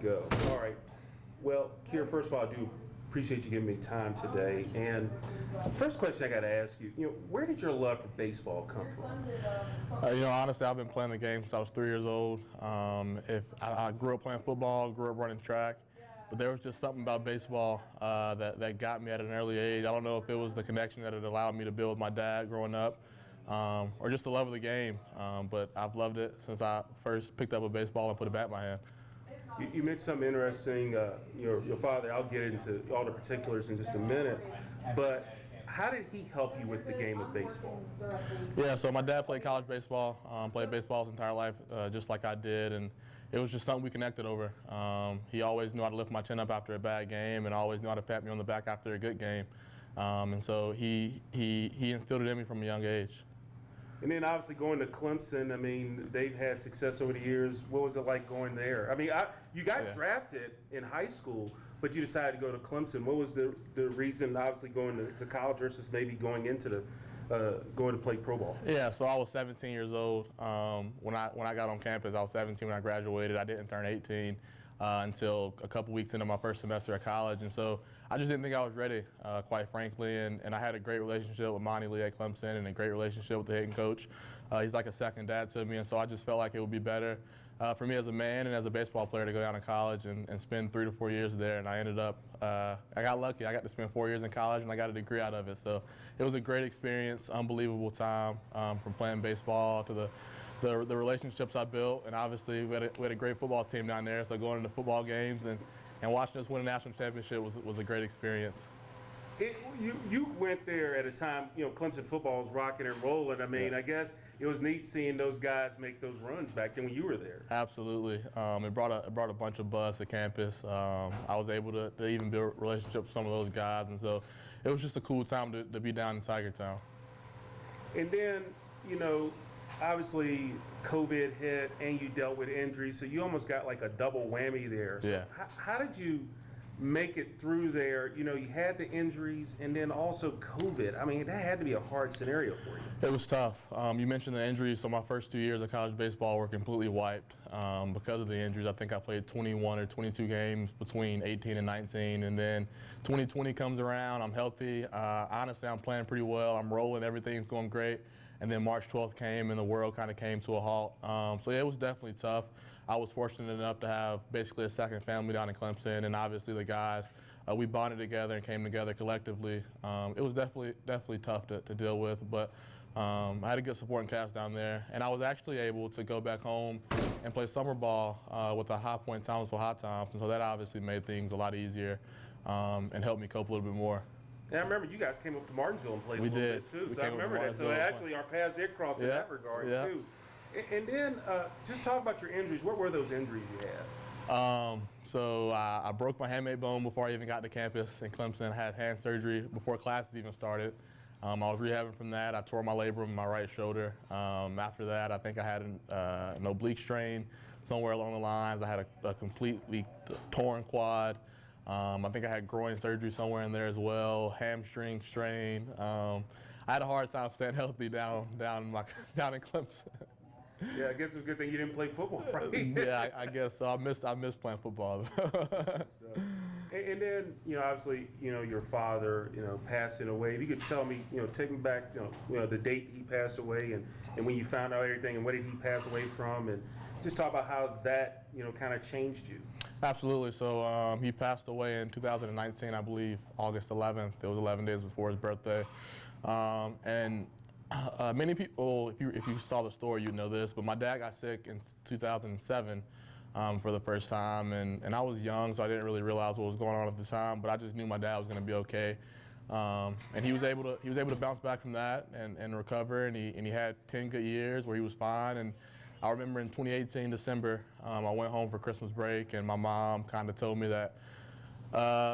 Go. All right. Well, Kier, first of all, I do appreciate you giving me time today. And first question I got to ask you, where did your love for baseball come from? Honestly, I've been playing the game since I was 3 years old. If I grew up playing football, grew up running track, but there was just something about baseball that got me at an early age. I don't know if it was the connection that it allowed me to build with my dad growing up, or just the love of the game. But I've loved it since I first picked up a baseball and put a bat in my hand. You mentioned something interesting. Your father, I'll get into all the particulars in just a minute, but how did he help you with the game of baseball? Yeah, so my dad played college baseball, played baseball his entire life, just like I did, and it was just something we connected over. He always knew how to lift my chin up after a bad game and always knew how to pat me on the back after a good game. And so he instilled it in me from a young age. And then obviously going to Clemson, I mean, they've had success over the years. What was it like going there? I mean, you got drafted in high school, but you decided to go to Clemson. What was the reason, obviously, going to college versus maybe going into going to play pro ball? Yeah, so I was 17 years old when I got on campus. I was 17 when I graduated. I didn't turn 18 until a couple weeks into my first semester at college, and so I just didn't think I was ready, quite frankly. And I had a great relationship with Monty Lee at Clemson and a great relationship with the hitting coach. He's like a second dad to me, and so I just felt like it would be better for me as a man and as a baseball player to go down to college and spend 3 to 4 years there. And I ended up, I got lucky. I got to spend 4 years in college, and I got a degree out of it. So it was a great experience, unbelievable time from playing baseball to the relationships I built, and obviously we had a great football team down there. So going into football games and watching us win a national championship was a great experience. You went there at a time, Clemson football was rocking and rolling. I mean, yeah. I guess it was neat seeing those guys make those runs back then when you were there. Absolutely. It brought a bunch of buzz to campus. I was able to even build relationships with some of those guys, and so it was just a cool time to be down in Tiger Town. And then, obviously COVID hit and you dealt with injuries, so you almost got like a double whammy there. So yeah. How did you make it through there? You had the injuries and then also COVID. I mean, that had to be a hard scenario for you. It was tough. You mentioned the injuries, so my first 2 years of college baseball were completely wiped because of the injuries. I think I played 21 or 22 games between 18 and 19, and then 2020 comes around, I'm healthy. Honestly, I'm playing pretty well. I'm rolling, everything's going great. And then March 12th came and the world kind of came to a halt. So yeah, it was definitely tough. I was fortunate enough to have basically a second family down in Clemson, and obviously the guys, we bonded together and came together collectively. It was definitely tough to deal with, but I had a good supporting cast down there. And I was actually able to go back home and play summer ball with the High Point Thomasville Hot Toms, and so that obviously made things a lot easier and helped me cope a little bit more. And I remember you guys came up to Martinsville and played a little bit too. So I remember that. So actually our paths did cross in that regard too. And then just talk about your injuries. What were those injuries you had? So I broke my hamate bone before I even got to campus in Clemson. I had hand surgery before classes even started. I was rehabbing from that. I tore my labrum in my right shoulder. After that, I think I had an oblique strain somewhere along the lines. I had a completely torn quad. I think I had groin surgery somewhere in there as well, hamstring strain. I had a hard time staying healthy down in Clemson. Yeah, I guess it's a good thing you didn't play football, right? Yeah, I guess so. I missed playing football. And then, obviously, your father, passing away. If you could tell me, take me back, the date he passed away and when you found out everything and what did he pass away from, and just talk about how that, kind of changed you. Absolutely. So he passed away in 2019, I believe, August 11th. It was 11 days before his birthday. Many people, if you saw the story, you'd know this, but my dad got sick in 2007 for the first time, and I was young, so I didn't really realize what was going on at the time, but I just knew my dad was going to be okay. And he was able to bounce back from that and recover, and he had 10 good years where he was fine. And I remember in 2018 December, I went home for Christmas break, and my mom kind of told me that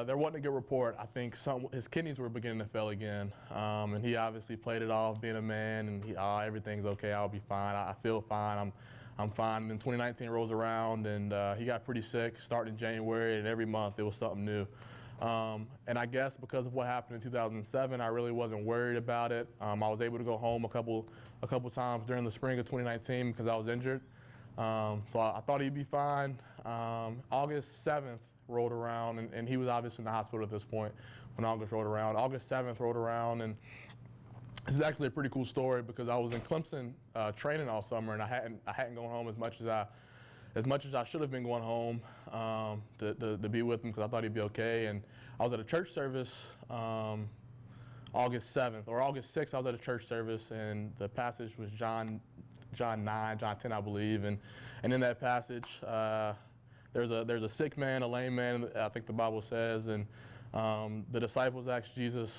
there wasn't a good report. I think his kidneys were beginning to fail again, and he obviously played it off being a man, and everything's okay, I'll be fine, I feel fine, I'm fine. And then 2019 rolls around, and he got pretty sick starting in January, and every month it was something new. And I guess because of what happened in 2007, I really wasn't worried about it. I was able to go home a couple times during the spring of 2019 because I was injured. So I thought he'd be fine. August 7th rolled around, and he was obviously in the hospital at this point when August rolled around. August 7th rolled around, and this is actually a pretty cool story because I was in Clemson training all summer, and I hadn't gone home as much as I should have been going home to be with him because I thought he'd be okay. And I was at a church service August 7th or August 6th. I was at a church service, and the passage was John 9, John 10, I believe. And in that passage, there's a sick man, a lame man, I think the Bible says, and the disciples asked Jesus,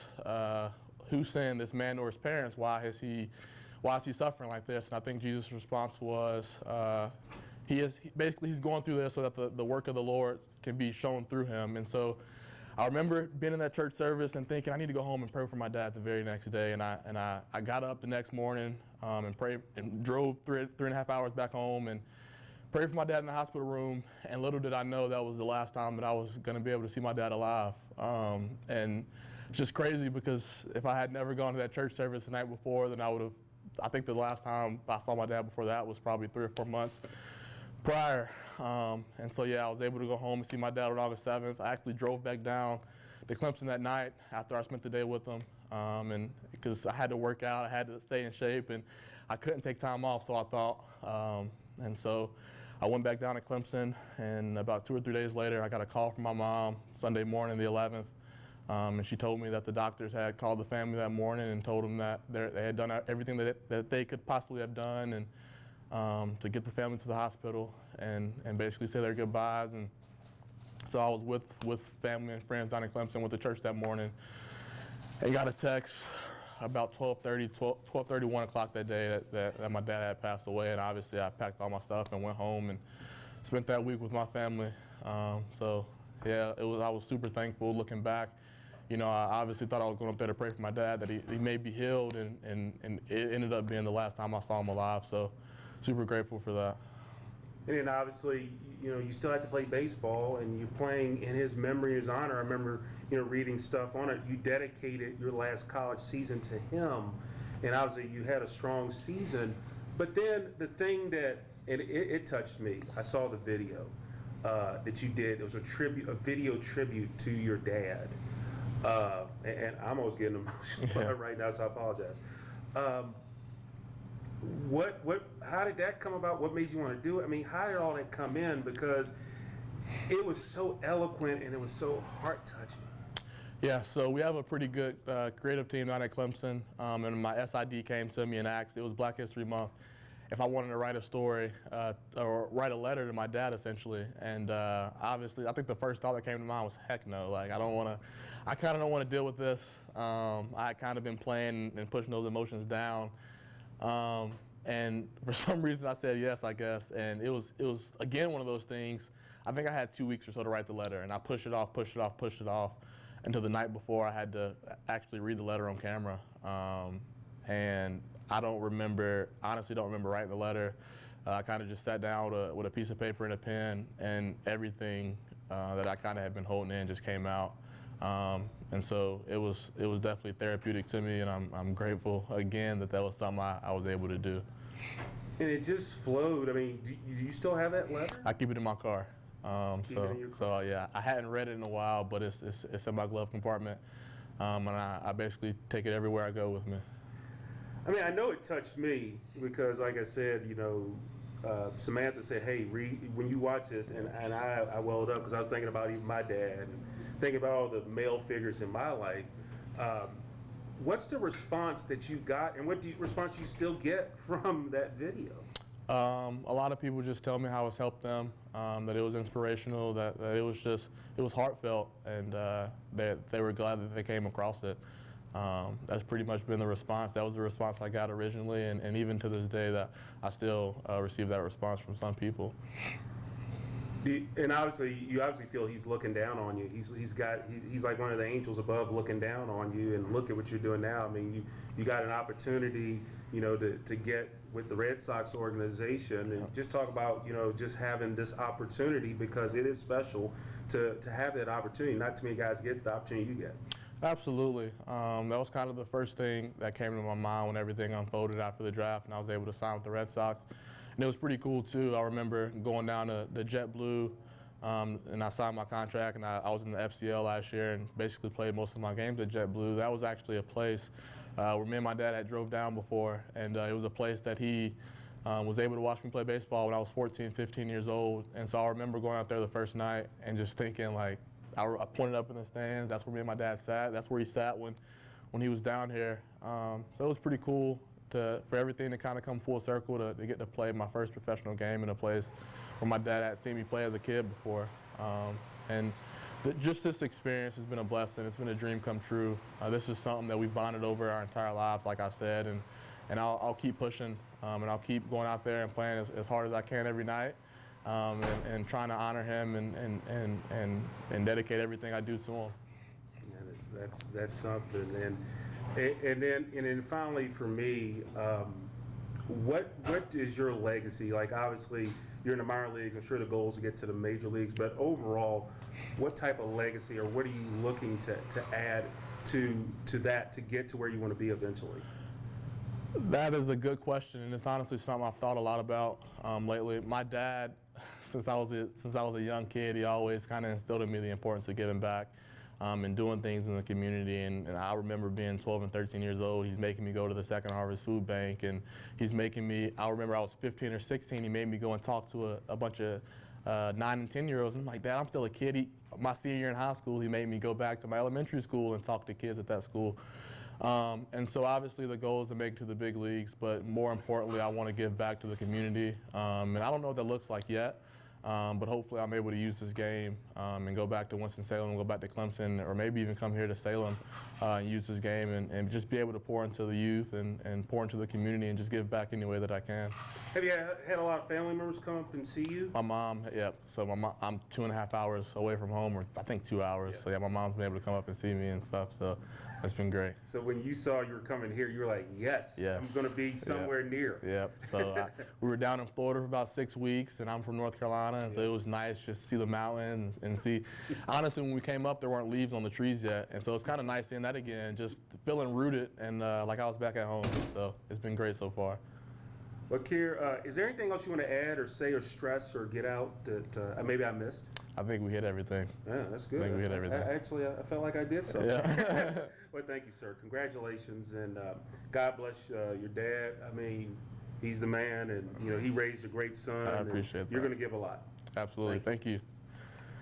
who sinned, this man or his parents? Why is he suffering like this? And I think Jesus' response was, he's going through this so that the work of the Lord can be shown through him. And so I remember being in that church service and thinking I need to go home and pray for my dad the very next day. And I got up the next morning and prayed and drove 3.5 hours back home and prayed for my dad in the hospital room. And little did I know that was the last time that I was going to be able to see my dad alive. And it's just crazy because if I had never gone to that church service the night before, then I think the last time I saw my dad before that was probably 3 or 4 months prior. And so, yeah, I was able to go home and see my dad on August 7th. I actually drove back down to Clemson that night after I spent the day with him. And because I had to work out, I had to stay in shape, and I couldn't take time off, so I thought. And so I went back down to Clemson, and about 2 or 3 days later, I got a call from my mom Sunday morning, the 11th. And she told me that the doctors had called the family that morning and told them that they had done everything that they could possibly have done, and to get the family to the hospital and basically say their goodbyes. And so I was with family and friends down in Clemson with the church that morning, and got a text about 12:30, 1 o'clock that day that my dad had passed away. And obviously I packed all my stuff and went home and spent that week with my family. So yeah, I was super thankful looking back. You know, I obviously thought I was going up there to pray for my dad, that he may be healed, and it ended up being the last time I saw him alive. So super grateful for that. And then obviously, you know, you still had to play baseball, and you're playing in his memory, his honor. I remember, you know, reading stuff on it. You dedicated your last college season to him, and obviously you had a strong season. But then the thing that, and it touched me, I saw the video that you did. It was a video tribute to your dad. And I'm almost getting emotional right now, so I apologize. How did that come about? What made you want to do it? I mean, how did all that come in? Because it was so eloquent and it was so heart-touching. Yeah, so we have a pretty good creative team down at Clemson, and my SID came to me and asked, it was Black History Month, if I wanted to write a story or write a letter to my dad, essentially. And obviously, I think the first thought that came to mind was, heck no, like I kind of don't want to deal with this. I kind of been playing and pushing those emotions down. And for some reason I said yes, I guess. And it was again one of those things. I think I had 2 weeks or so to write the letter, and I pushed it off until the night before I had to actually read the letter on camera. And I honestly don't remember writing the letter. I kind of just sat down with a piece of paper and a pen, and everything that I kind of had been holding in just came out. And so it was definitely therapeutic to me, and I'm grateful again that was something I was able to do. And it just flowed. I mean, do you still have that letter? I keep it in my car. So yeah, I hadn't read it in a while, but it's in my glove compartment, and I basically take it everywhere I go with me. I mean, I know it touched me because, like I said, you know, Samantha said, "Hey, read when you watch this," and I welled up because I was thinking about even my dad and thinking about all the male figures in my life. What's the response that you got, and what response you still get from that video? A lot of people just tell me how it's helped them, that it was inspirational, that it was heartfelt, and they were glad that they came across it. That's pretty much been the response. That was the response I got originally, and even to this day, that I still receive that response from some people. And you obviously feel he's looking down on you. He's like one of the angels above looking down on you, and look at what you're doing now. I mean, you got an opportunity, you know, to get with the Red Sox organization, and just talk about, you know, just having this opportunity, because it is special to have that opportunity. Not too many guys get the opportunity you get. Absolutely. That was kind of the first thing that came to my mind when everything unfolded after the draft, and I was able to sign with the Red Sox. And it was pretty cool too. I remember going down to the JetBlue, and I signed my contract, and I was in the FCL last year and basically played most of my games at JetBlue. That was actually a place where me and my dad had drove down before, and it was a place that he was able to watch me play baseball when I was 14, 15 years old. And so I remember going out there the first night and just thinking, like, I pointed up in the stands. That's where me and my dad sat. That's where he sat when he was down here. So it was pretty cool for everything to kind of come full circle to get to play my first professional game in a place where my dad had seen me play as a kid before. And just this experience has been a blessing. It's been a dream come true. This is something that we've bonded over our entire lives, like I said, and I'll keep pushing, and I'll keep going out there and playing as hard as I can every night, and trying to honor him and dedicate everything I do to him. Yeah, that's something. And then finally for me, what is your legacy? Like, obviously you're in the minor leagues. I'm sure the goal is to get to the major leagues, but overall, what type of legacy, or what are you looking to add to that to get to where you want to be eventually? That is a good question, and it's honestly something I've thought a lot about lately. My dad, since I was a young kid, he always kind of instilled in me the importance of giving back and doing things in the community. And I remember being 12 and 13 years old. He's making me go to the Second Harvest Food Bank, and he's making me. I remember I was 15 or 16. He made me go and talk to a bunch of 9 and 10-year-olds. I'm like, Dad, I'm still a kid. My senior year in high school, he made me go back to my elementary school and talk to kids at that school. And so obviously the goal is to make it to the big leagues, but more importantly, I want to give back to the community. And I don't know what that looks like yet, but hopefully I'm able to use this game and go back to Winston-Salem, go back to Clemson, or maybe even come here to Salem and use this game and just be able to pour into the youth and pour into the community and just give back any way that I can. Have you had a lot of family members come up and see you? My mom, yep. So I'm 2.5 hours away from home, or I think 2 hours. Yeah. So yeah, my mom's been able to come up and see me and stuff. So it's been great. So when you saw you were coming here, you were like, yes. I'm going to be somewhere near. Yep. So we were down in Florida for about 6 weeks, and I'm from North Carolina, and so it was nice just to see the mountains and see. Honestly, when we came up, there weren't leaves on the trees yet, and so it's kind of nice seeing that again, just feeling rooted and like I was back at home. So it's been great so far. Well, Kier, is there anything else you want to add or say or stress or get out that maybe I missed? I think we hit everything. Yeah, that's good. I think we hit everything. Actually, I felt like I did so. Yeah. Well, thank you, sir. Congratulations, and God bless your dad. I mean, he's the man, and he raised a great son. I appreciate that. You're going to give a lot. Absolutely. Thank you.